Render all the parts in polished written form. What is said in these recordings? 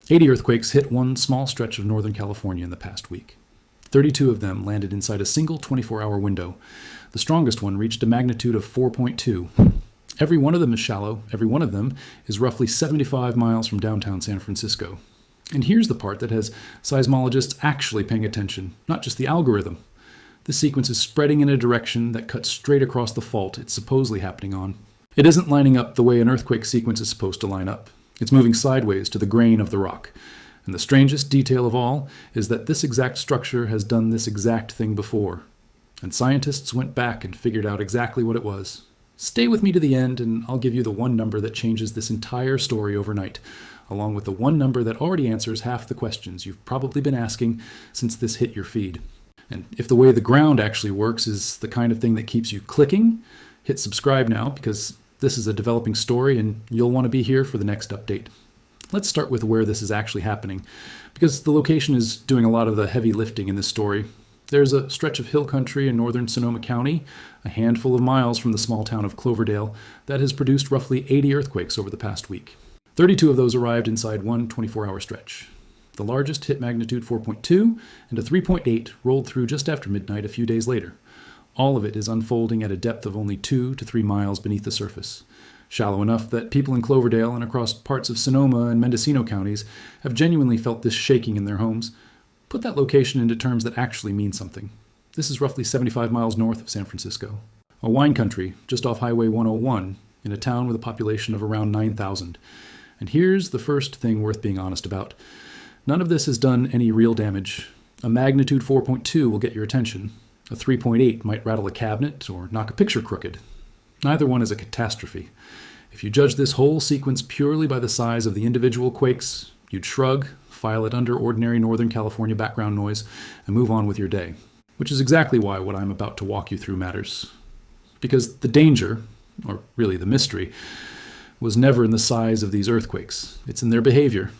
80 earthquakes hit one small stretch of Northern California in the past week. 32 of them landed inside a single 24-hour window. The strongest one reached a magnitude of 4.2. Every one of them is shallow. Every one of them is roughly 75 miles from downtown San Francisco. And here's the part that has seismologists actually paying attention, not just the algorithm. This sequence is spreading in a direction that cuts straight across the fault it's supposedly happening on. It isn't lining up the way an earthquake sequence is supposed to line up. It's moving sideways to the grain of the rock. And the strangest detail of all is that this exact structure has done this exact thing before. And scientists went back and figured out exactly what it was. Stay with me to the end and I'll give you the one number that changes this entire story overnight, along with the one number that already answers half the questions you've probably been asking since this hit your feed. And if the way the ground actually works is the kind of thing that keeps you clicking, hit subscribe now because this is a developing story and you'll want to be here for the next update. Let's start with where this is actually happening, because the location is doing a lot of the heavy lifting in this story. There's a stretch of hill country in northern Sonoma County, a handful of miles from the small town of Cloverdale, that has produced roughly 80 earthquakes over the past week. 32 of those arrived inside one 24-hour stretch. The largest hit magnitude 4.2, and a 3.8 rolled through just after midnight a few days later. All of it is unfolding at a depth of only 2 to 3 miles beneath the surface. Shallow enough that people in Cloverdale and across parts of Sonoma and Mendocino counties have genuinely felt this shaking in their homes. Put that location into terms that actually mean something. This is roughly 75 miles north of San Francisco. A wine country just off Highway 101 in a town with a population of around 9,000. And here's the first thing worth being honest about. None of this has done any real damage. A magnitude 4.2 will get your attention. A 3.8 might rattle a cabinet or knock a picture crooked. Neither one is a catastrophe. If you judge this whole sequence purely by the size of the individual quakes, you'd shrug, file it under ordinary Northern California background noise, and move on with your day. Which is exactly why what I'm about to walk you through matters. Because the danger, or really the mystery, was never in the size of these earthquakes. It's in their behavior.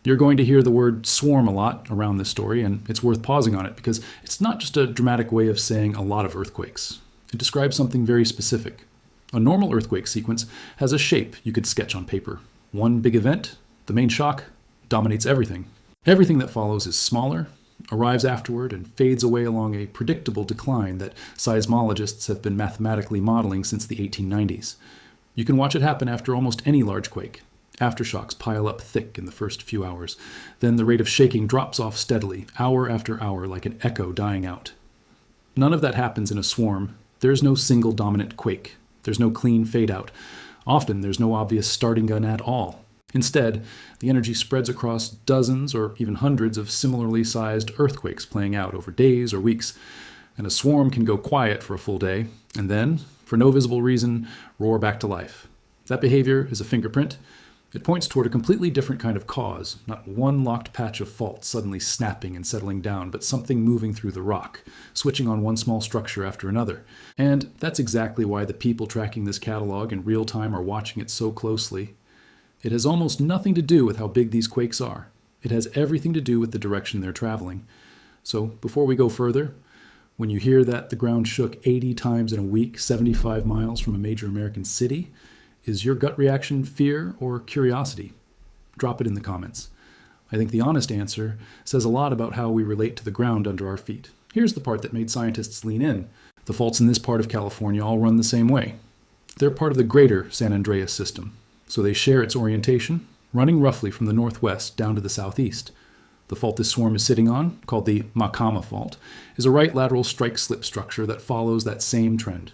You're going to hear the word swarm a lot around this story, and it's worth pausing on it because it's not just a dramatic way of saying a lot of earthquakes. It describes something very specific. A normal earthquake sequence has a shape you could sketch on paper. One big event, the main shock, dominates everything. Everything that follows is smaller, arrives afterward, and fades away along a predictable decline that seismologists have been mathematically modeling since the 1890s. You can watch it happen after almost any large quake. Aftershocks pile up thick in the first few hours. Then the rate of shaking drops off steadily, hour after hour, like an echo dying out. None of that happens in a swarm. There's no single dominant quake. There's no clean fade out. Often there's no obvious starting gun at all. Instead, the energy spreads across dozens or even hundreds of similarly sized earthquakes playing out over days or weeks. And a swarm can go quiet for a full day, and then, for no visible reason, roar back to life. That behavior is a fingerprint. It points toward a completely different kind of cause, not one locked patch of fault suddenly snapping and settling down, but something moving through the rock, switching on one small structure after another. And that's exactly why the people tracking this catalog in real time are watching it so closely. It has almost nothing to do with how big these quakes are. It has everything to do with the direction they're traveling. So before we go further, when you hear that the ground shook 80 times in a week, 75 miles from a major American city, is your gut reaction fear or curiosity? Drop it in the comments. I think the honest answer says a lot about how we relate to the ground under our feet. Here's the part that made scientists lean in. The faults in this part of California all run the same way. They're part of the greater San Andreas system, so they share its orientation, running roughly from the northwest down to the southeast. The fault this swarm is sitting on, called the Maacama fault, is a right lateral strike-slip structure that follows that same trend.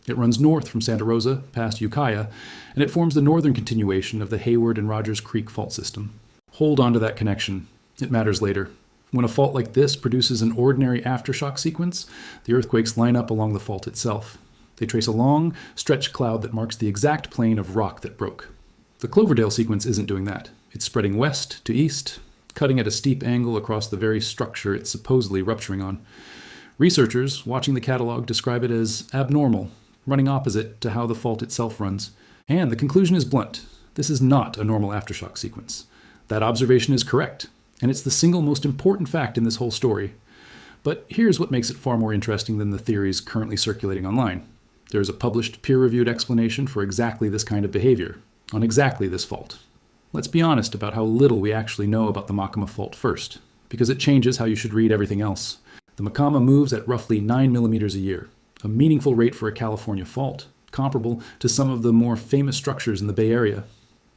It runs north from Santa Rosa, past Ukiah, and it forms the northern continuation of the Hayward and Rogers Creek fault system. Hold on to that connection. It matters later. When a fault like this produces an ordinary aftershock sequence, the earthquakes line up along the fault itself. They trace a long, stretched cloud that marks the exact plane of rock that broke. The Cloverdale sequence isn't doing that. It's spreading west to east, cutting at a steep angle across the very structure it's supposedly rupturing on. Researchers watching the catalog describe it as abnormal, running opposite to how the fault itself runs. And the conclusion is blunt. This is not a normal aftershock sequence. That observation is correct, and it's the single most important fact in this whole story. But here's what makes it far more interesting than the theories currently circulating online. There's a published peer-reviewed explanation for exactly this kind of behavior, on exactly this fault. Let's be honest about how little we actually know about the Maacama fault first, because it changes how you should read everything else. The Maacama moves at roughly 9 millimeters a year, a meaningful rate for a California fault, comparable to some of the more famous structures in the Bay Area.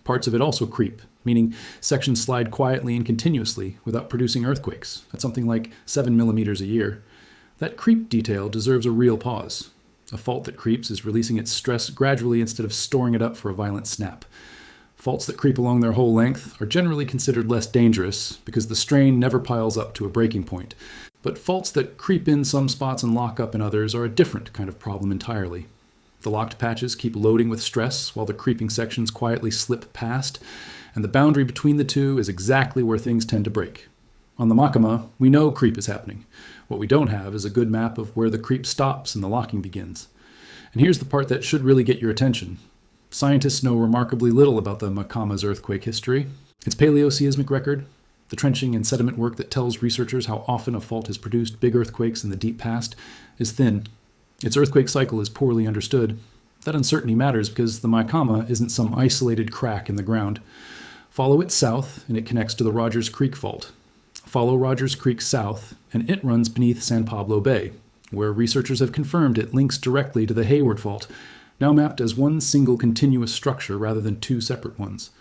Parts of it also creep, meaning sections slide quietly and continuously without producing earthquakes at something like 7 millimeters a year. That creep detail deserves a real pause. A fault that creeps is releasing its stress gradually instead of storing it up for a violent snap. Faults that creep along their whole length are generally considered less dangerous because the strain never piles up to a breaking point. But faults that creep in some spots and lock up in others are a different kind of problem entirely. The locked patches keep loading with stress while the creeping sections quietly slip past, and the boundary between the two is exactly where things tend to break. On the Maacama, we know creep is happening. What we don't have is a good map of where the creep stops and the locking begins. And here's the part that should really get your attention. Scientists know remarkably little about the Maacama's earthquake history, its paleoseismic record, the trenching and sediment work that tells researchers how often a fault has produced big earthquakes in the deep past is thin. Its earthquake cycle is poorly understood. That uncertainty matters because the Maacama isn't some isolated crack in the ground. Follow it south, and it connects to the Rogers Creek Fault. Follow Rogers Creek south, and it runs beneath San Pablo Bay, where researchers have confirmed it links directly to the Hayward Fault, now mapped as one single continuous structure rather than two separate ones.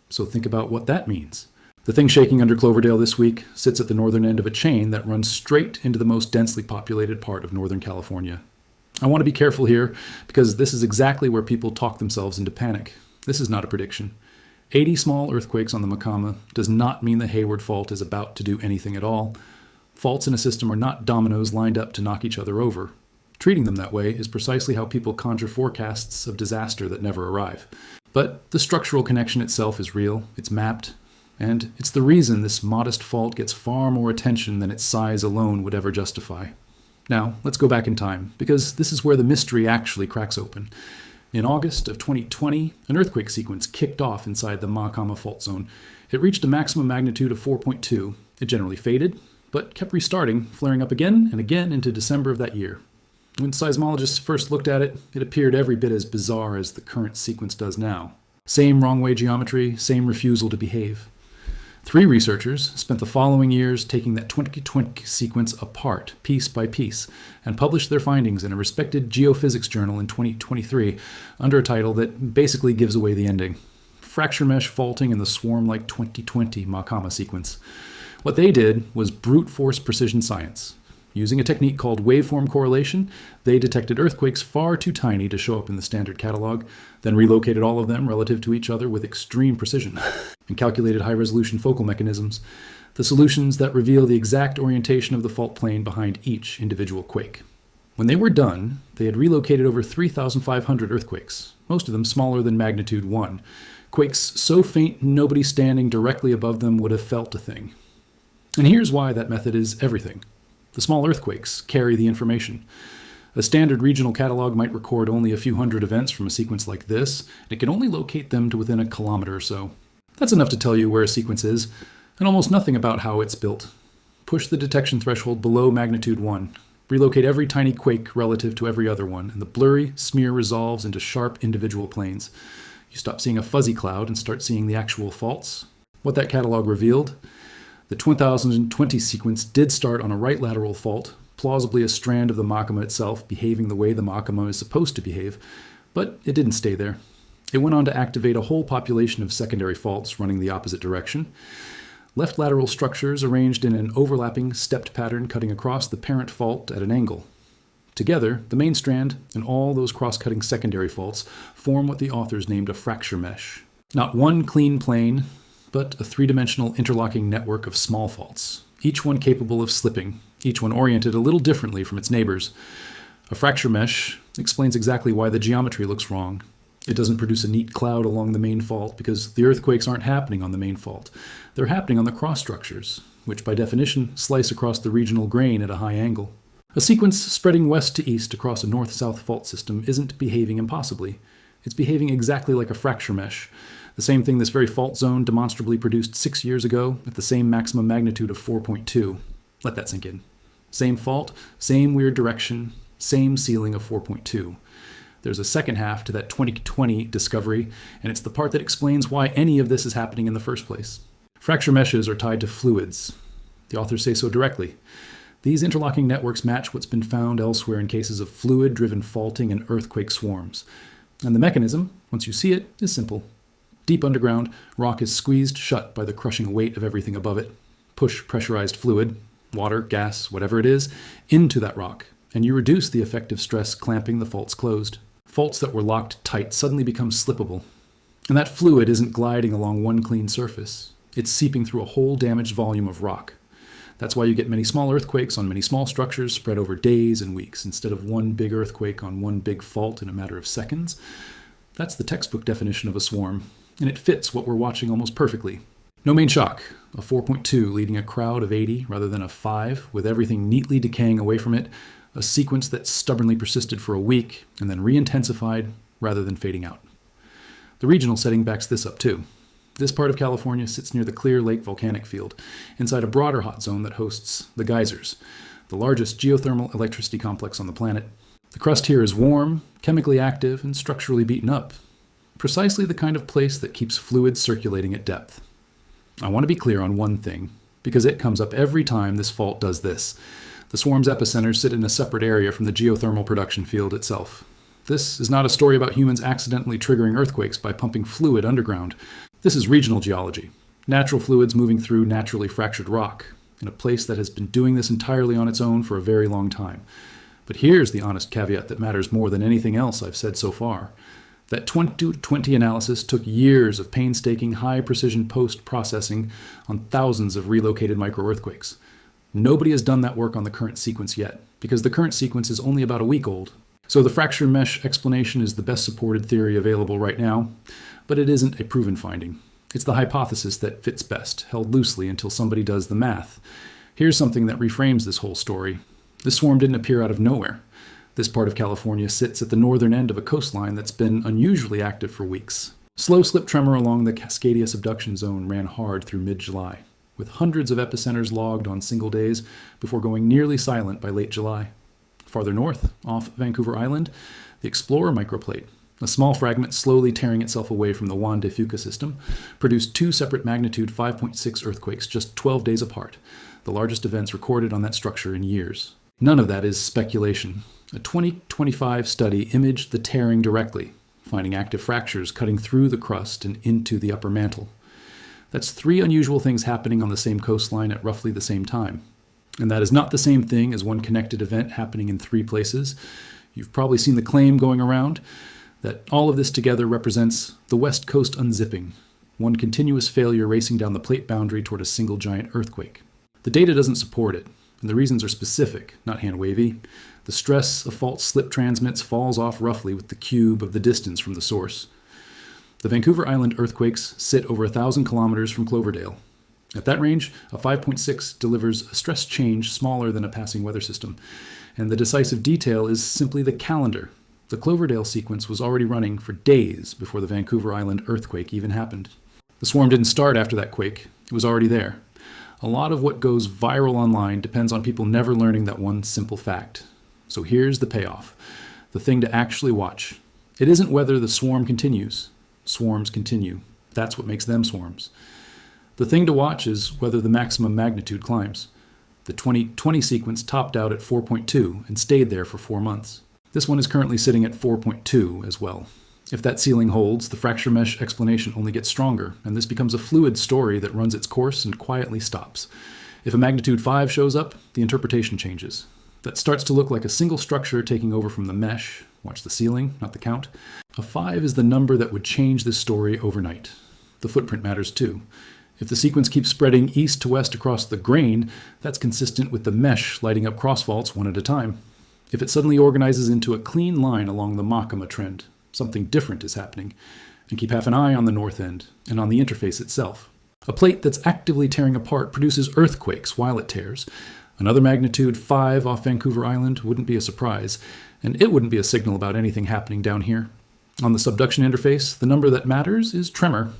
So think about what that means. The thing shaking under Cloverdale this week sits at the northern end of a chain that runs straight into the most densely populated part of Northern California. I want to be careful here because this is exactly where people talk themselves into panic. This is not a prediction. 80 small earthquakes on the Maacama does not mean the Hayward Fault is about to do anything at all. Faults in a system are not dominoes lined up to knock each other over. Treating them that way is precisely how people conjure forecasts of disaster that never arrive. But the structural connection itself is real, it's mapped, and it's the reason this modest fault gets far more attention than its size alone would ever justify. Now, let's go back in time, because this is where the mystery actually cracks open. In August of 2020, an earthquake sequence kicked off inside the Maacama fault zone. It reached a maximum magnitude of 4.2. It generally faded, but kept restarting, flaring up again and again into December of that year. When seismologists first looked at it, it appeared every bit as bizarre as the current sequence does now. Same wrong-way geometry, same refusal to behave. 3 researchers spent the following years taking that 2020 sequence apart, piece by piece, and published their findings in a respected geophysics journal in 2023 under a title that basically gives away the ending: Fracture Mesh Faulting in the Swarm-like 2020 Maacama Sequence. What they did was brute force precision science. Using a technique called waveform correlation, they detected earthquakes far too tiny to show up in the standard catalog, then relocated all of them relative to each other with extreme precision, and calculated high-resolution focal mechanisms, the solutions that reveal the exact orientation of the fault plane behind each individual quake. When they were done, they had relocated over 3,500 earthquakes, most of them smaller than magnitude 1, quakes so faint nobody standing directly above them would have felt a thing. And here's why that method is everything. The small earthquakes carry the information. A standard regional catalog might record only a few hundred events from a sequence like this, and it can only locate them to within a kilometer or so. That's enough to tell you where a sequence is, and almost nothing about how it's built. Push the detection threshold below magnitude 1. Relocate every tiny quake relative to every other one, and the blurry smear resolves into sharp individual planes. You stop seeing a fuzzy cloud and start seeing the actual faults. What that catalog revealed: the 2020 sequence did start on a right lateral fault, plausibly a strand of the Maacama itself behaving the way the Maacama is supposed to behave, but it didn't stay there. It went on to activate a whole population of secondary faults running the opposite direction. Left lateral structures arranged in an overlapping stepped pattern cutting across the parent fault at an angle. Together, the main strand and all those cross-cutting secondary faults form what the authors named a fracture mesh. Not one clean plane, but a 3-dimensional interlocking network of small faults, each one capable of slipping, each one oriented a little differently from its neighbors. A fracture mesh explains exactly why the geometry looks wrong. It doesn't produce a neat cloud along the main fault because the earthquakes aren't happening on the main fault. They're happening on the cross structures, which by definition slice across the regional grain at a high angle. A sequence spreading west to east across a north-south fault system isn't behaving impossibly. It's behaving exactly like a fracture mesh. The same thing this very fault zone demonstrably produced 6 years ago at the same maximum magnitude of 4.2. Let that sink in. Same fault, same weird direction, same ceiling of 4.2. There's a second half to that 2020 discovery, and it's the part that explains why any of this is happening in the first place. Fracture meshes are tied to fluids. The authors say so directly. These interlocking networks match what's been found elsewhere in cases of fluid-driven faulting and earthquake swarms. And the mechanism, once you see it, is simple. Deep underground, rock is squeezed shut by the crushing weight of everything above it. Push pressurized fluid, water, gas, whatever it is, into that rock, and you reduce the effective stress clamping the faults closed. Faults that were locked tight suddenly become slippable. And that fluid isn't gliding along one clean surface. It's seeping through a whole damaged volume of rock. That's why you get many small earthquakes on many small structures spread over days and weeks instead of one big earthquake on one big fault in a matter of seconds. That's the textbook definition of a swarm, and it fits what we're watching almost perfectly. No main shock, a 4.2 leading a crowd of 80 rather than a 5, with everything neatly decaying away from it, a sequence that stubbornly persisted for a week and then re-intensified rather than fading out. The regional setting backs this up too. This part of California sits near the Clear Lake volcanic field, inside a broader hot zone that hosts the geysers, the largest geothermal electricity complex on the planet. The crust here is warm, chemically active, and structurally beaten up. Precisely the kind of place that keeps fluids circulating at depth. I want to be clear on one thing, because it comes up every time this fault does this. The swarm's epicenters sit in a separate area from the geothermal production field itself. This is not a story about humans accidentally triggering earthquakes by pumping fluid underground. This is regional geology, natural fluids moving through naturally fractured rock, in a place that has been doing this entirely on its own for a very long time. But here's the honest caveat that matters more than anything else I've said so far. That 2020 analysis took years of painstaking, high-precision post-processing on thousands of relocated micro-earthquakes. Nobody has done that work on the current sequence yet, because the current sequence is only about a week old. So the fracture mesh explanation is the best supported theory available right now, but it isn't a proven finding. It's the hypothesis that fits best, held loosely until somebody does the math. Here's something that reframes this whole story. This swarm didn't appear out of nowhere. This part of California sits at the northern end of a coastline that's been unusually active for weeks. Slow slip tremor along the Cascadia subduction zone ran hard through mid-July, with hundreds of epicenters logged on single days before going nearly silent by late July. Farther north, off Vancouver Island, the Explorer microplate, a small fragment slowly tearing itself away from the Juan de Fuca system, produced two separate magnitude 5.6 earthquakes just 12 days apart, the largest events recorded on that structure in years. None of that is speculation. A 2025 study imaged the tearing directly, finding active fractures cutting through the crust and into the upper mantle. That's three unusual things happening on the same coastline at roughly the same time. And that is not the same thing as one connected event happening in three places. You've probably seen the claim going around that all of this together represents the West Coast unzipping, one continuous failure racing down the plate boundary toward a single giant earthquake. The data doesn't support it, and the reasons are specific, not hand-wavy. The stress a fault slip transmits falls off roughly with the cube of the distance from the source. The Vancouver Island earthquakes sit over 1,000 kilometers from Cloverdale. At that range, a 5.6 delivers a stress change smaller than a passing weather system, and the decisive detail is simply the calendar. The Cloverdale sequence was already running for days before the Vancouver Island earthquake even happened. The swarm didn't start after that quake. It was already there. A lot of what goes viral online depends on people never learning that one simple fact. So here's the payoff, the thing to actually watch. It isn't whether the swarm continues. Swarms continue. That's what makes them swarms. The thing to watch is whether the maximum magnitude climbs. The 2020 sequence topped out at 4.2 and stayed there for 4 months. This one is currently sitting at 4.2 as well. If that ceiling holds, the fracture mesh explanation only gets stronger, and this becomes a fluid story that runs its course and quietly stops. If a magnitude 5 shows up, the interpretation changes. That starts to look like a single structure taking over from the mesh. Watch the ceiling, not the count. A 5 is the number that would change this story overnight. The footprint matters too. If the sequence keeps spreading east to west across the grain, that's consistent with the mesh lighting up crossfaults one at a time. If it suddenly organizes into a clean line along the Maacama trend, something different is happening. And keep half an eye on the north end and on the interface itself. A plate that's actively tearing apart produces earthquakes while it tears. Another magnitude 5 off Vancouver Island wouldn't be a surprise, and it wouldn't be a signal about anything happening down here. On the subduction interface, the number that matters is tremor.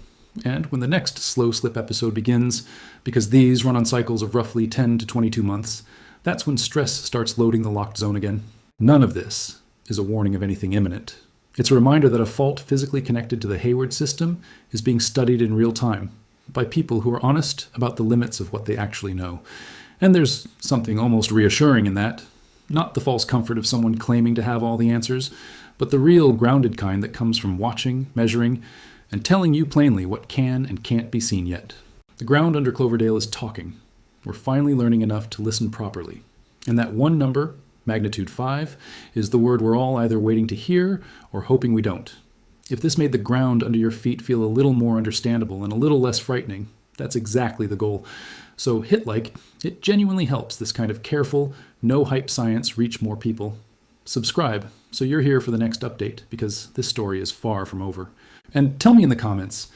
And when the next slow slip episode begins, because these run on cycles of roughly 10 to 22 months, that's when stress starts loading the locked zone again. None of this is a warning of anything imminent. It's a reminder that a fault physically connected to the Hayward system is being studied in real time by people who are honest about the limits of what they actually know. And there's something almost reassuring in that. Not the false comfort of someone claiming to have all the answers, but the real grounded kind that comes from watching, measuring, and telling you plainly what can and can't be seen yet. The ground under Cloverdale is talking. We're finally learning enough to listen properly. And that one number, magnitude 5, is the word we're all either waiting to hear or hoping we don't. If this made the ground under your feet feel a little more understandable and a little less frightening, that's exactly the goal. So hit like. It genuinely helps this kind of careful, no-hype science reach more people. Subscribe so you're here for the next update, because this story is far from over. And tell me in the comments,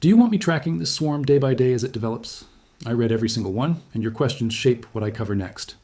do you want me tracking this swarm day by day as it develops? I read every single one, and your questions shape what I cover next.